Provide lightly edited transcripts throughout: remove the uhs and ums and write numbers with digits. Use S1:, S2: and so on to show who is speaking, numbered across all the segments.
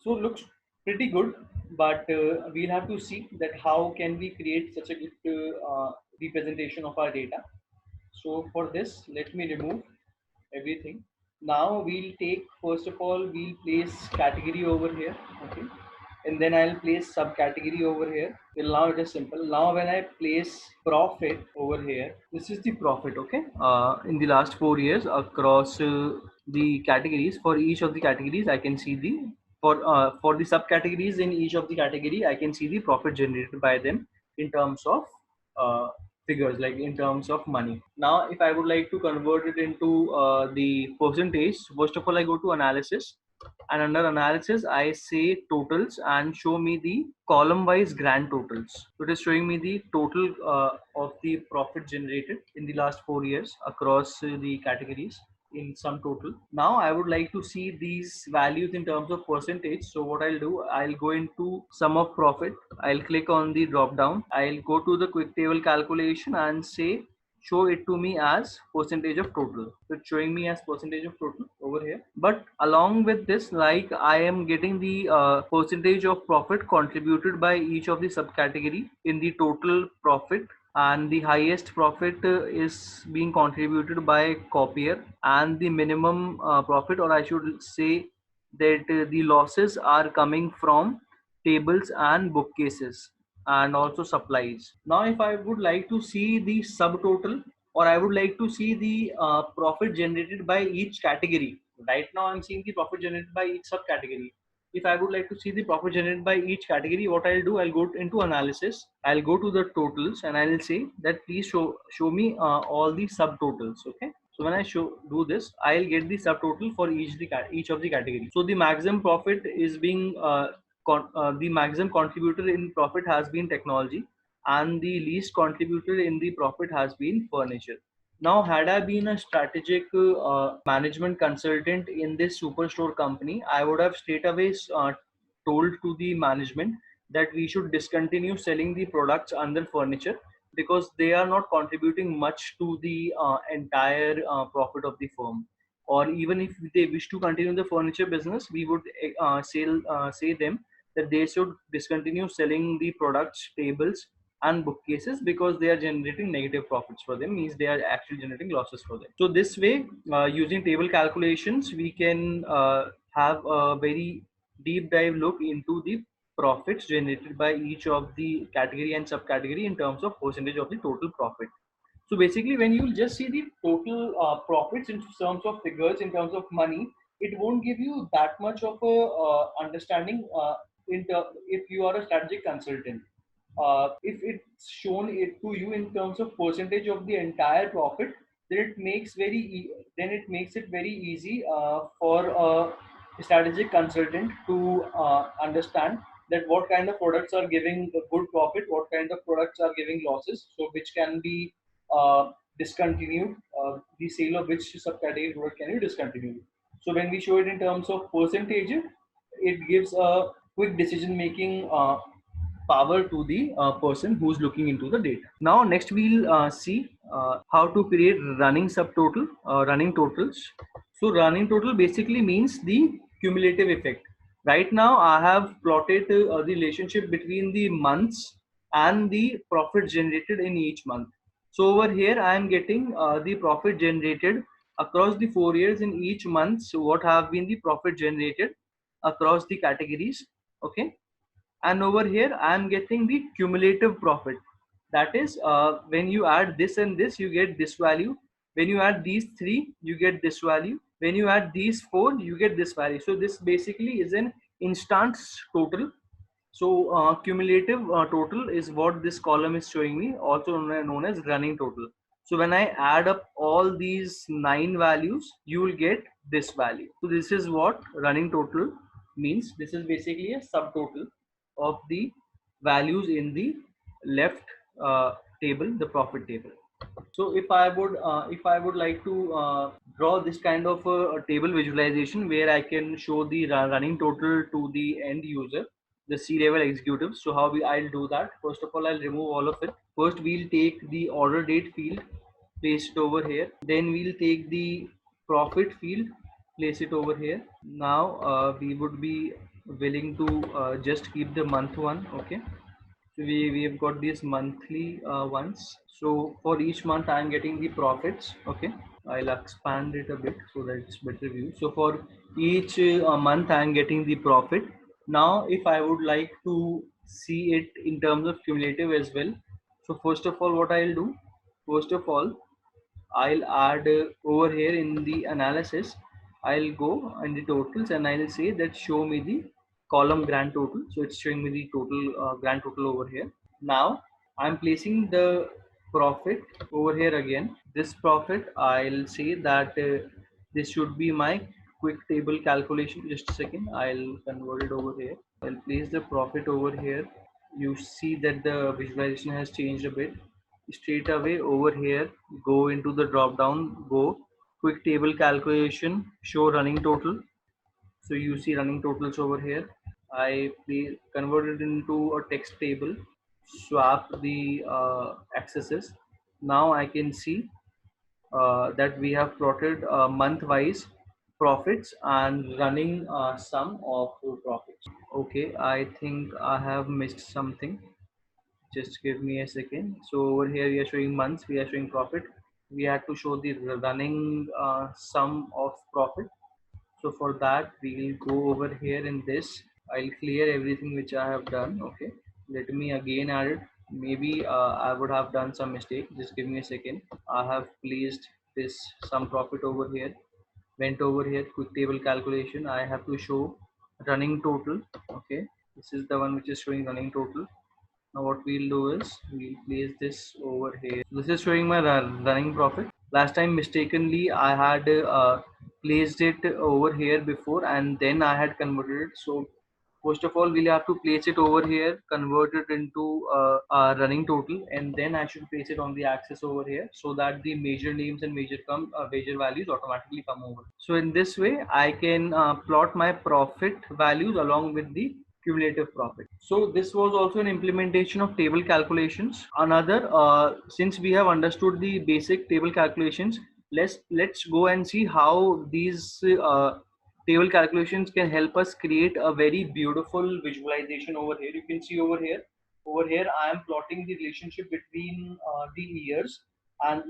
S1: So looks pretty good, but we'll have to see that how can we create such a good representation of our data. So for this, let me remove everything. Now we'll take, first of all, we'll place category over here, okay, and then I'll place subcategory over here. Till now it is simple. Now when I place profit over here, this is the profit, okay, in the last 4 years across the categories. For each of the categories I can see the, for the subcategories in each of the category I can see the profit generated by them in terms of uh, figures, like in terms of money. Now if I would like to convert it into the percentage, first of all I go to analysis, and under analysis I say totals and show me the column wise grand totals. So it is showing me the total of the profit generated in the last 4 years across the categories in sum total. Now I would like to see these values in terms of percentage. So what I'll do, I'll go into sum of profit, I'll click on the drop down, I'll go to the quick table calculation and say show it to me as percentage of total. So it's showing me as percentage of total over here. But along with this, like I am getting the percentage of profit contributed by each of the subcategory in the total profit, and the highest profit is being contributed by copier, and the minimum profit, or I should say that the losses are coming from tables and bookcases and also supplies. Now if I would like to see the subtotal, or I would like to see the profit generated by each category, right now I'm seeing the profit generated by each subcategory. If I would like to see the profit generated by each category, what I'll do, I'll go into analysis, I'll go to the totals, and I'll say that please show me all the subtotals. Okay, so when I do this, I'll get the subtotal for each of the categories. So the maximum profit is being the maximum contributor in profit has been technology, and the least contributor in the profit has been furniture. Now, had I been a strategic management consultant in this superstore company, I would have straight away told to the management that we should discontinue selling the products under furniture, because they are not contributing much to the entire profit of the firm. Or even if they wish to continue the furniture business, we would say them that they should discontinue selling the products, tables and bookcases, because they are generating negative profits for them, means they are actually generating losses for them. So this way, using table calculations, we can have a very deep dive look into the profits generated by each of the category and subcategory in terms of percentage of the total profit. So basically, when you just see the total profits in terms of figures, in terms of money, it won't give you that much of a understanding if you are a strategic consultant. If it's shown it to you in terms of percentage of the entire profit, then it makes it very easy for a strategic consultant to understand that what kind of products are giving a good profit, what kind of products are giving losses, so which can be discontinued, the sale of which subcategory product can be discontinued. So when we show it in terms of percentage, it gives a quick decision making power to the person who's looking into the data. Now next we'll see how to create running subtotal, running totals. So running total basically means the cumulative effect. Right now I have plotted the relationship between the months and the profit generated in each month. So over here I am getting the profit generated across the 4 years in each month. So what have been the profit generated across the categories? Okay, and over here I am getting the cumulative profit. That is, when you add this and this, you get this value. When you add these three, you get this value. When you add these four, you get this value. So this basically is an instance total. So cumulative total is what this column is showing me, also known as running total. So when I add up all these 9 values, you will get this value. So this is what running total means. This is basically a subtotal of the values in the left table, the profit table. So if I would like to draw this kind of a table visualization where I can show the running total to the end user, the C-level executives. So I'll do that. First of all, I'll remove all of it. First, we'll take the order date field, place it over here. Then we'll take the profit field, place it over here. Now we would be willing to just keep the month one. Okay, so we have got these monthly ones. So for each month I'm getting the profits. Okay, I'll expand it a bit so that it's better view. So for each month I'm getting the profit. Now if I would like to see it in terms of cumulative as well, so first of all what I'll do, first of all I'll add over here in the analysis, I'll go in the totals and I'll say that show me the column grand total. So it's showing me the total grand total over here. Now I'm placing the profit over here again. This profit, I'll say that this should be my quick table calculation. Just a second, I'll convert it over here. I'll place the profit over here. You see that the visualization has changed a bit. Straight away over here, go into the drop down, go quick table calculation, show running total. So you see running totals over here. I convert it into a text table, swap the accesses. Now I can see that we have plotted month wise profits and running sum of profits. Okay, I think I have missed something. Just give me a second. So over here we are showing months, we are showing profit. We had to show the running sum of profit. So for that we will go over here in this. I'll clear everything which I have done. Okay, let me again add it. Maybe I would have done some mistake. Just give me a second. I have placed this sum profit over here. Went over here, quick table calculation. I have to show running total. Okay, this is the one which is showing running total. Now what we'll do is we'll place this over here. This is showing my running profit. Last time mistakenly I had placed it over here before and then I had converted it. So first of all we'll have to place it over here, convert it into running total, and then I should place it on the axis over here so that the major names and major values automatically come over. So in this way I can plot my profit values along with the cumulative profit. So this was also an implementation of table calculations. Another, since we have understood the basic table calculations, let's go and see how these table calculations can help us create a very beautiful visualization over here. You can see over here. Over here, I am plotting the relationship between the years and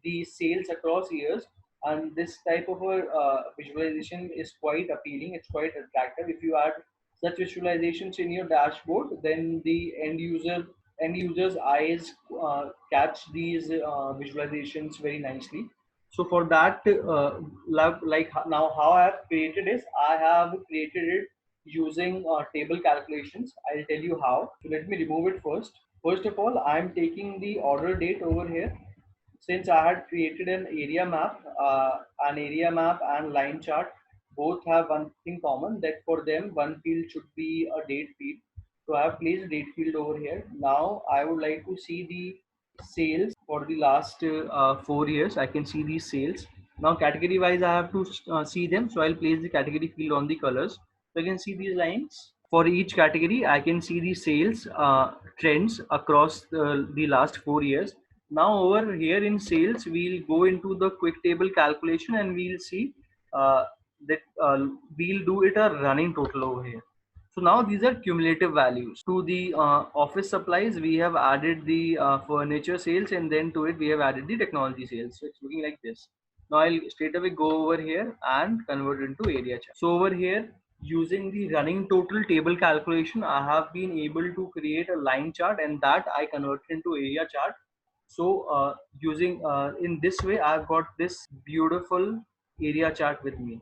S1: the sales across years. And this type of a visualization is quite appealing. It's quite attractive. If you add such visualizations in your dashboard, then the end user's eyes catch these visualizations very nicely. So for that, like now how I have created is I have created it using table calculations. I'll tell you how. So let me remove it first. First of all, I'm taking the order date over here. Since I had created an area map and line chart both have one thing common, that for them one field should be a date field. So I have placed date field over here. Now I would like to see the sales for the last 4 years. I can see these sales. Now category wise I have to see them. So I'll place the category field on the colors. So I can see these lines. For each category, I can see the sales trends across the last 4 years. Now over here in sales, we'll go into the quick table calculation and we'll see that we'll do it a running total over here. So now these are cumulative values. To the office supplies, we have added the furniture sales, and then to it we have added the technology sales. So it's looking like this. Now I'll straight away go over here and convert it into area chart. So over here, using the running total table calculation, I have been able to create a line chart, and that I converted into area chart. So using in this way, I've got this beautiful area chart with me.